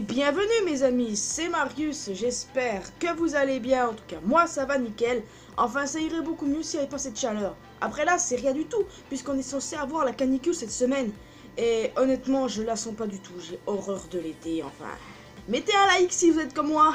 bienvenue mes amis, c'est Marius, j'espère que vous allez bien, en tout cas moi ça va nickel. Enfin ça irait beaucoup mieux s'il n'y avait pas cette chaleur. Après là c'est rien du tout, puisqu'on est censé avoir la canicule cette semaine. Et honnêtement je la sens pas du tout, j'ai horreur de l'été, enfin... Mettez un like si vous êtes comme moi.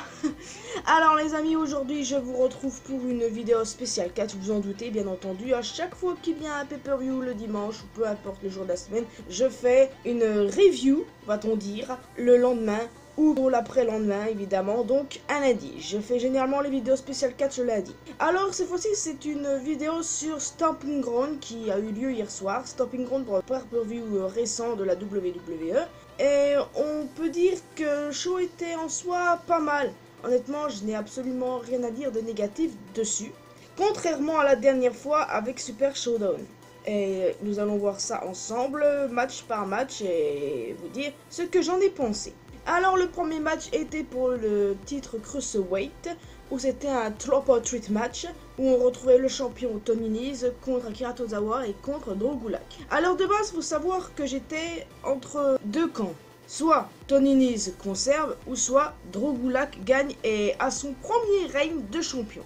Alors les amis, aujourd'hui je vous retrouve pour une vidéo spéciale 4, vous en doutez bien entendu. À chaque fois qu'il vient un pay-per-view le dimanche ou peu importe le jour de la semaine, je fais une review, va-t-on dire, le lendemain ou l'après-lendemain évidemment, donc un lundi. Je fais généralement les vidéos spéciales 4 le lundi. Alors cette fois-ci c'est une vidéo sur Stomping Ground qui a eu lieu hier soir. Stomping Ground pour le pay-per-view récent de la WWE. Et on peut dire que le show était en soi pas mal. Honnêtement, je n'ai absolument rien à dire de négatif dessus. Contrairement à la dernière fois avec Super Showdown. Et nous allons voir ça ensemble, match par match, et vous dire ce que j'en ai pensé. Alors le premier match était pour le titre Cruiserweight, où c'était un Drop or Treat match, où on retrouvait le champion Tony Nese contre Akira Tozawa et contre Drew Gulak. Alors de base, il faut savoir que j'étais entre deux camps. Soit Tony Nese conserve, ou soit Drew Gulak gagne et a son premier règne de champion.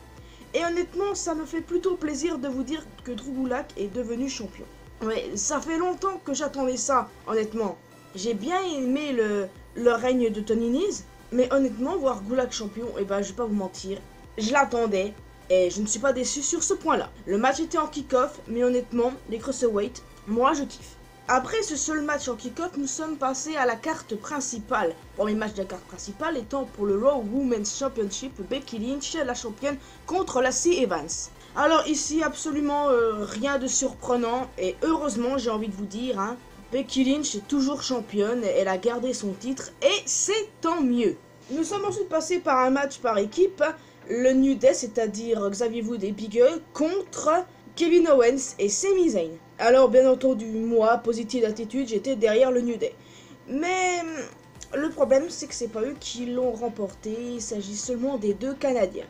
Et honnêtement, ça me fait plutôt plaisir de vous dire que Drew Gulak est devenu champion. Ouais, ça fait longtemps que j'attendais ça, honnêtement. J'ai bien aimé le règne de Tony Nese, mais honnêtement, voir Gulak champion, eh ben, je vais pas vous mentir, je l'attendais et je ne suis pas déçu sur ce point-là. Le match était en kick-off, mais honnêtement, les Cruiserweight, moi je kiffe. Après ce seul match en kick-off, nous sommes passés à la carte principale. Premier match de la carte principale étant pour le Raw Women's Championship, Becky Lynch, la championne, contre Lacey Evans. Alors ici, absolument rien de surprenant, et heureusement, j'ai envie de vous dire, hein, Becky Lynch est toujours championne, elle a gardé son titre, et c'est tant mieux. Nous sommes ensuite passés par un match par équipe, le New Day, c'est-à-dire Xavier Woods et Big E, contre Kevin Owens et Sami Zayn. Alors bien entendu, moi, positive d'attitude, j'étais derrière le New Day. Mais le problème, c'est que c'est pas eux qui l'ont remporté, il s'agit seulement des deux Canadiens.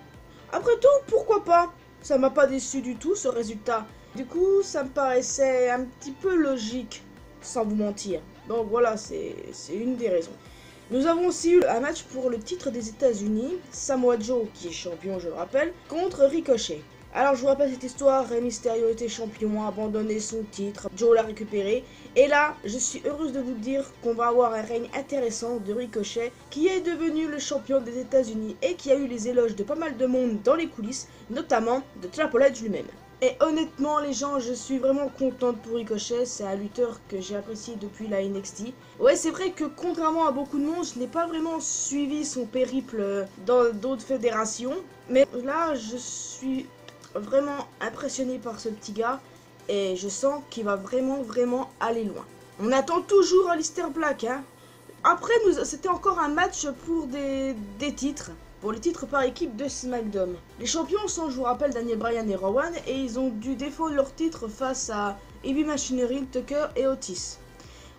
Après tout, pourquoi pas? Ça m'a pas déçu du tout ce résultat. Du coup, ça me paraissait un petit peu logique, sans vous mentir. Donc voilà, c'est une des raisons. Nous avons aussi eu un match pour le titre des États-Unis, Samoa Joe, qui est champion, je le rappelle, contre Ricochet. Alors je vous rappelle cette histoire, Rey Mysterio était champion, a abandonné son titre, Joe l'a récupéré. Et là, je suis heureuse de vous dire qu'on va avoir un règne intéressant de Ricochet, qui est devenu le champion des États-Unis et qui a eu les éloges de pas mal de monde dans les coulisses, notamment de Triple H lui-même. Et honnêtement les gens, je suis vraiment contente pour Ricochet, c'est un lutteur que j'ai apprécié depuis la NXT. Ouais, c'est vrai que contrairement à beaucoup de monde, je n'ai pas vraiment suivi son périple dans d'autres fédérations. Mais là, je suis vraiment impressionné par ce petit gars et je sens qu'il va vraiment aller loin. On attend toujours Aleister Black, hein. Après, c'était encore un match pour des titres. Pour les titres par équipe de SmackDown. Les champions sont, je vous rappelle, Daniel Bryan et Rowan, et ils ont dû défendre leur titre face à Heavy Machinery, Tucker et Otis.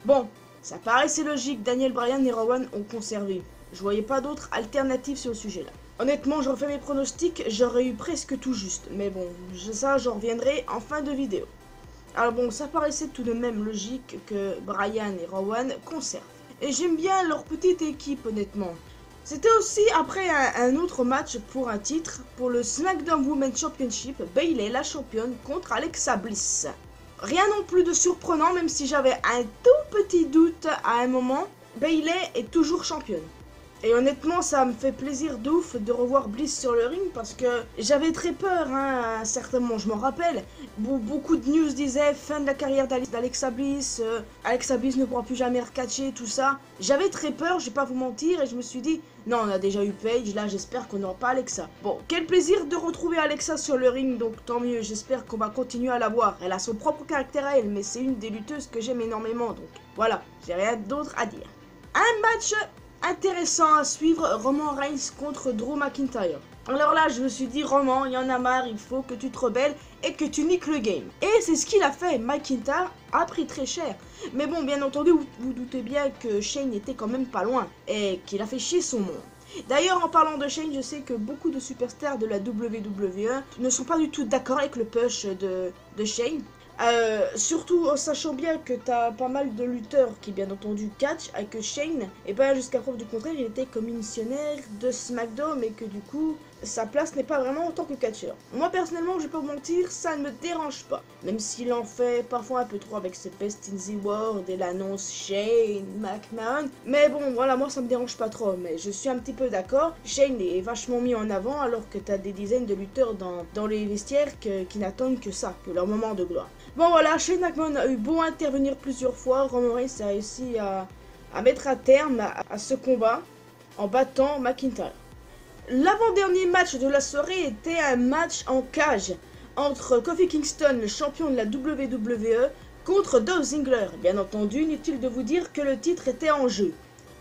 Bon, ça paraissait logique, Daniel Bryan et Rowan ont conservé. Je voyais pas d'autres alternatives sur le sujet là. Honnêtement, j'aurais fait mes pronostics, j'aurais eu presque tout juste. Mais bon, ça j'en reviendrai en fin de vidéo. Alors bon, ça paraissait tout de même logique que Bryan et Rowan conservent. Et j'aime bien leur petite équipe honnêtement. C'était aussi après un autre match pour un titre, pour le SmackDown Women's Championship, Bayley, la championne, contre Alexa Bliss. Rien non plus de surprenant, même si j'avais un tout petit doute à un moment, Bayley est toujours championne. Et honnêtement, ça me fait plaisir de ouf de revoir Bliss sur le ring parce que j'avais très peur, hein, à un certain moment, je m'en rappelle. Beaucoup de news disaient fin de la carrière d'Alexa Bliss, Alexa Bliss ne pourra plus jamais recatcher, tout ça. J'avais très peur, je vais pas vous mentir, et je me suis dit, non, on a déjà eu Paige, là j'espère qu'on n'aura pas Alexa. Bon, quel plaisir de retrouver Alexa sur le ring, donc tant mieux, j'espère qu'on va continuer à la voir. Elle a son propre caractère à elle, mais c'est une des lutteuses que j'aime énormément, donc voilà, j'ai rien d'autre à dire. Un match intéressant à suivre, Roman Reigns contre Drew McIntyre. Alors là, je me suis dit, Roman, il y en a marre, il faut que tu te rebelles et que tu niques le game. Et c'est ce qu'il a fait, McIntyre a pris très cher. Mais bon, bien entendu, vous doutez bien que Shane était quand même pas loin et qu'il a fait chier son monde. D'ailleurs, en parlant de Shane, je sais que beaucoup de superstars de la WWE ne sont pas du tout d'accord avec le push de Shane. Surtout en sachant bien que t'as pas mal de lutteurs qui bien entendu catch, avec Shane, et ben jusqu'à preuve du contraire, il était commissionnaire de SmackDown et que du coup, sa place n'est pas vraiment en tant que catcheur. Moi personnellement, je vais pas vous mentir, ça ne me dérange pas. Même s'il en fait parfois un peu trop avec ses Best in the World et l'annonce Shane McMahon. Mais bon, voilà, moi ça me dérange pas trop. Mais je suis un petit peu d'accord. Shane est vachement mis en avant alors que t'as des dizaines de lutteurs dans les vestiaires qui n'attendent que ça, que leur moment de gloire. Bon voilà, Shane McMahon a eu beau intervenir plusieurs fois. Roman Reigns a réussi à mettre un terme à ce combat en battant McIntyre. L'avant-dernier match de la soirée était un match en cage entre Kofi Kingston, le champion de la WWE, contre Dolph Ziggler. Bien entendu, inutile de vous dire que le titre était en jeu.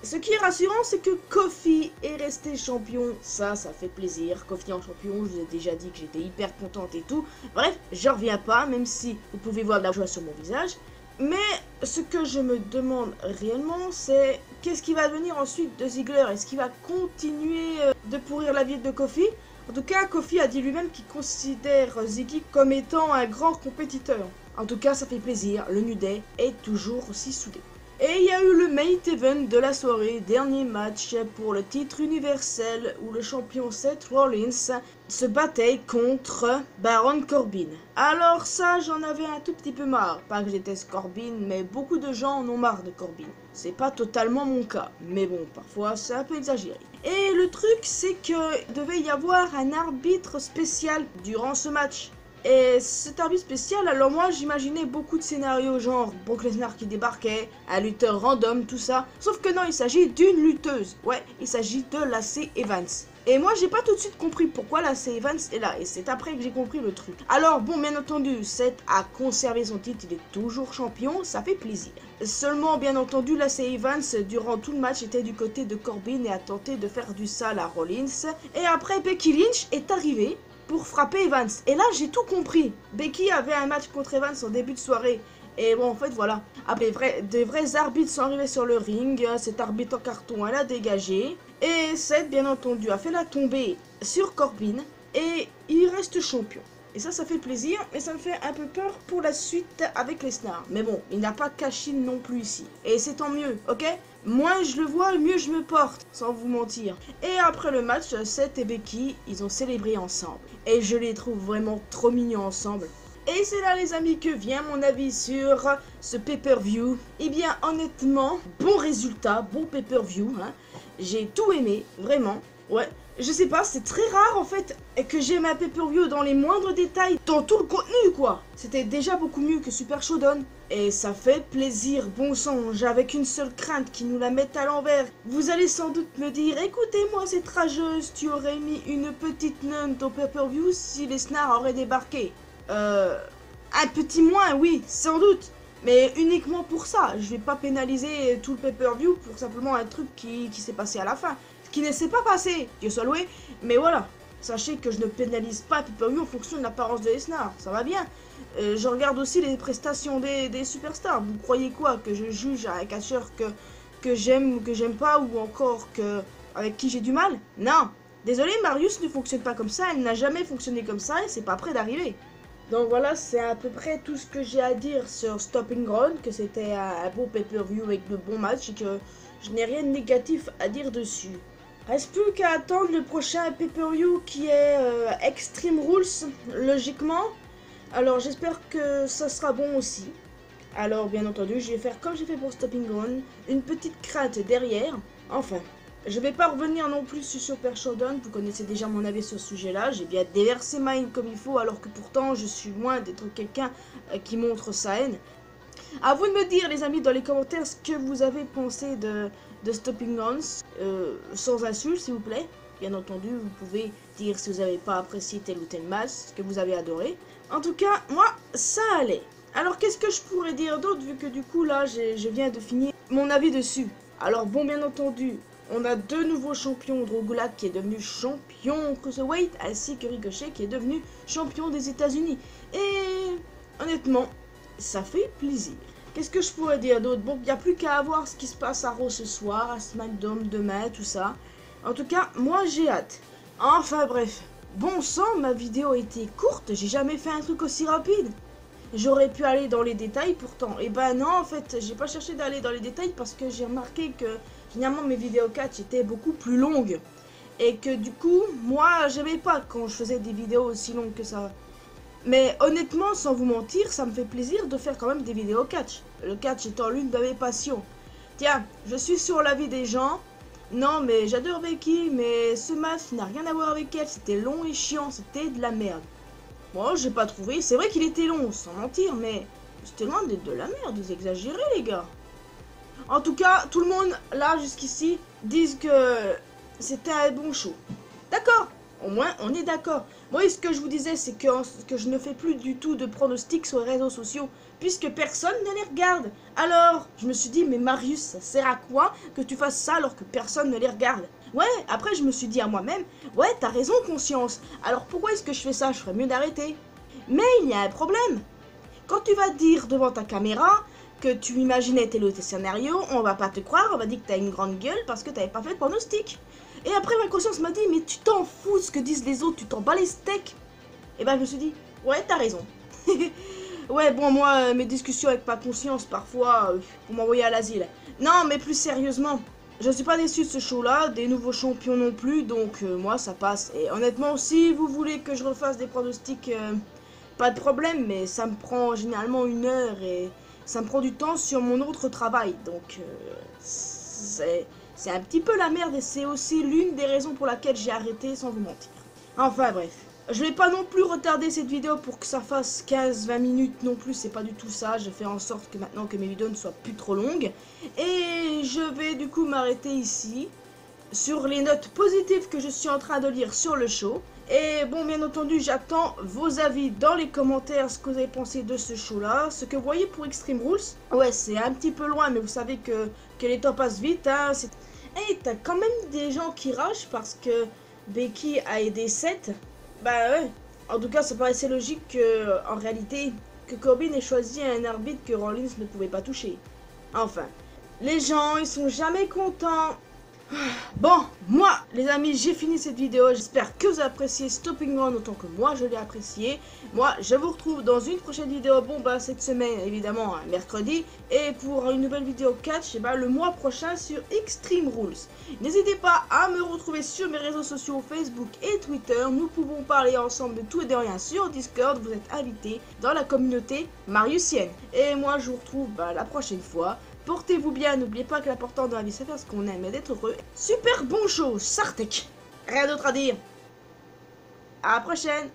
Ce qui est rassurant, c'est que Kofi est resté champion. Ça fait plaisir. Kofi en champion, je vous ai déjà dit que j'étais hyper contente et tout. Bref, je reviens pas, même si vous pouvez voir de la joie sur mon visage. Mais ce que je me demande réellement, c'est qu'est-ce qui va devenir ensuite de Ziggler? Est-ce qu'il va continuer de pourrir la vie de Kofi? En tout cas, Kofi a dit lui-même qu'il considère Ziggy comme étant un grand compétiteur. En tout cas, ça fait plaisir, le New Day est toujours aussi soudé. Et il y a eu le main event de la soirée, dernier match pour le titre universel où le champion Seth Rollins se battait contre Baron Corbin. Alors ça, j'en avais un tout petit peu marre. Pas que je déteste Corbin, mais beaucoup de gens en ont marre de Corbin. C'est pas totalement mon cas, mais bon, parfois c'est un peu exagéré. Et le truc, c'est que devait y avoir un arbitre spécial durant ce match. Et cet arbitre spécial, alors moi j'imaginais beaucoup de scénarios genre Brock Lesnar qui débarquait, un lutteur random, tout ça. Sauf que non, il s'agit d'une lutteuse. Ouais, il s'agit de Lacey Evans. Et moi j'ai pas tout de suite compris pourquoi Lacey Evans est là. Et c'est après que j'ai compris le truc. Alors bon, bien entendu, Seth a conservé son titre, il est toujours champion, ça fait plaisir. Seulement, bien entendu, Lacey Evans, durant tout le match, était du côté de Corbin et a tenté de faire du sale à Rollins. Et après, Becky Lynch est arrivée pour frapper Evans. Et là, j'ai tout compris. Becky avait un match contre Evans en début de soirée. Et bon, en fait, voilà. Après, des vrais arbitres sont arrivés sur le ring. Cet arbitre en carton, elle a dégagé. Et Seth, bien entendu, a fait la tombée sur Corbin. Et il reste champion. Et ça fait plaisir, mais ça me fait un peu peur pour la suite avec Lesnar. Mais bon, il n'a pas caché non plus ici. Et c'est tant mieux, ok? Moins je le vois, mieux je me porte, sans vous mentir. Et après le match, Seth et Becky, ils ont célébré ensemble. Et je les trouve vraiment trop mignons ensemble. Et c'est là les amis que vient mon avis sur ce pay-per-view. Eh bien honnêtement, bon résultat, bon pay-per-view. Hein. J'ai tout aimé, vraiment. Ouais, je sais pas, c'est très rare en fait que j'aime un pay-per-view dans les moindres détails, dans tout le contenu quoi. C'était déjà beaucoup mieux que Super Showdown. Et ça fait plaisir, bon sang, j'avais une seule crainte qu'ils nous la mettent à l'envers. Vous allez sans doute me dire, écoutez-moi cette rageuse, tu aurais mis une petite nonne ton pay-per-view si Lesnar aurait débarqué. Un petit moins, oui, sans doute. Mais uniquement pour ça, je vais pas pénaliser tout le pay-per-view pour simplement un truc qui s'est passé à la fin. Ce qui ne s'est pas passé, Dieu soit loué, mais voilà. Sachez que je ne pénalise pas pay-per-view en fonction de l'apparence de Lesnar, ça va bien. Je regarde aussi les prestations des superstars. Vous croyez quoi? Que je juge un catcheur que j'aime ou que j'aime pas, ou encore avec qui j'ai du mal? Non. Désolé, Marius ne fonctionne pas comme ça, elle n'a jamais fonctionné comme ça et c'est pas près d'arriver. Donc voilà, c'est à peu près tout ce que j'ai à dire sur Stopping Ground, que c'était un beau pay-per-view avec de bons matchs et que je n'ai rien de négatif à dire dessus. Reste plus qu'à attendre le prochain pay-per-view qui est Extreme Rules, logiquement. Alors j'espère que ça sera bon aussi. Alors bien entendu, je vais faire comme j'ai fait pour Stopping Ground, une petite crainte derrière. Enfin, je vais pas revenir non plus sur Super Showdown, vous connaissez déjà mon avis sur ce sujet-là. J'ai bien déversé ma haine comme il faut, alors que pourtant je suis loin d'être quelqu'un qui montre sa haine. À vous de me dire les amis dans les commentaires ce que vous avez pensé de Stopping Ground, sans insulte s'il vous plaît. Bien entendu, vous pouvez dire si vous n'avez pas apprécié tel ou tel match, ce que vous avez adoré. En tout cas, moi, ça allait. Alors qu'est-ce que je pourrais dire d'autre, vu que du coup là, je viens de finir mon avis dessus. Alors bon, bien entendu, on a deux nouveaux champions, Drew Gulak qui est devenu champion Cruiserweight, ainsi que Ricochet qui est devenu champion des États-Unis. Et honnêtement, ça fait plaisir. Qu'est-ce que je pourrais dire d'autre? Bon, il n'y a plus qu'à voir ce qui se passe à Raw ce soir, à SmackDown demain, tout ça. En tout cas, moi j'ai hâte. Enfin bref, bon sang, ma vidéo était courte, j'ai jamais fait un truc aussi rapide. J'aurais pu aller dans les détails pourtant. Et ben non, en fait, j'ai pas cherché d'aller dans les détails parce que j'ai remarqué que généralement mes vidéos catch étaient beaucoup plus longues. Et que du coup, moi, j'aimais pas quand je faisais des vidéos aussi longues que ça. Mais honnêtement, sans vous mentir, ça me fait plaisir de faire quand même des vidéos catch. Le catch étant l'une de mes passions. Tiens, je suis sur l'avis des gens. Non, mais j'adore Becky, mais ce match n'a rien à voir avec elle. C'était long et chiant, c'était de la merde. Moi, j'ai pas trouvé. C'est vrai qu'il était long, sans mentir, mais c'était loin d'être de la merde. Vous exagérez, les gars. En tout cas, tout le monde, là, jusqu'ici, disent que c'était un bon show. D'accord, au moins, on est d'accord. Moi, ce que je vous disais, c'est que je ne fais plus du tout de pronostics sur les réseaux sociaux, puisque personne ne les regarde. Alors, je me suis dit, mais Marius, ça sert à quoi que tu fasses ça alors que personne ne les regarde? Ouais, après, je me suis dit à moi-même, ouais, t'as raison, conscience. Alors, pourquoi est-ce que je fais ça? Je ferais mieux d'arrêter. Mais il y a un problème. Quand tu vas dire devant ta caméra que tu imaginais tel ou tel scénario, on va pas te croire, on va dire que t'as une grande gueule parce que t'avais pas fait de pronostic. Et après ma conscience m'a dit, mais tu t'en fous ce que disent les autres, tu t'en bats les steaks. Et ben je me suis dit, ouais t'as raison. Ouais bon moi mes discussions avec ma conscience parfois, pour m'envoyer à l'asile. Non mais plus sérieusement, je suis pas déçu de ce show là, des nouveaux champions non plus, donc moi ça passe. Et honnêtement si vous voulez que je refasse des pronostics, pas de problème, mais ça me prend généralement 1 heure et ça me prend du temps sur mon autre travail. Donc c'est un petit peu la merde et c'est aussi l'une des raisons pour laquelle j'ai arrêté sans vous mentir. Enfin bref, je vais pas non plus retarder cette vidéo pour que ça fasse 15-20 minutes non plus, c'est pas du tout ça. Je fais en sorte que maintenant que mes vidéos ne soient plus trop longues. Et je vais du coup m'arrêter ici sur les notes positives que je suis en train de lire sur le show. Et bon, bien entendu, j'attends vos avis dans les commentaires, ce que vous avez pensé de ce show-là, ce que vous voyez pour Extreme Rules. Ouais, c'est un petit peu loin, mais vous savez que les temps passent vite, hein. Hey, t'as quand même des gens qui ragent parce que Becky a aidé Seth. Bah ouais, en tout cas, ça paraissait logique que, en réalité, que Corbin ait choisi un arbitre que Rollins ne pouvait pas toucher. Enfin, les gens, ils sont jamais contents. Bon, moi, les amis, j'ai fini cette vidéo. J'espère que vous avez apprécié Stopping Ground autant que moi, je l'ai apprécié. Moi, je vous retrouve dans une prochaine vidéo. Bon, bah, cette semaine, évidemment, un mercredi. Et pour une nouvelle vidéo catch, bah, le mois prochain sur Extreme Rules. N'hésitez pas à me retrouver sur mes réseaux sociaux, Facebook et Twitter. Nous pouvons parler ensemble de tout et de rien sur Discord. Vous êtes invités dans la communauté mariusienne. Et moi, je vous retrouve la prochaine fois. Portez-vous bien, n'oubliez pas que l'important dans la vie c'est faire ce qu'on aime et d'être heureux. Super bon show, Sartek. Rien d'autre à dire. À la prochaine.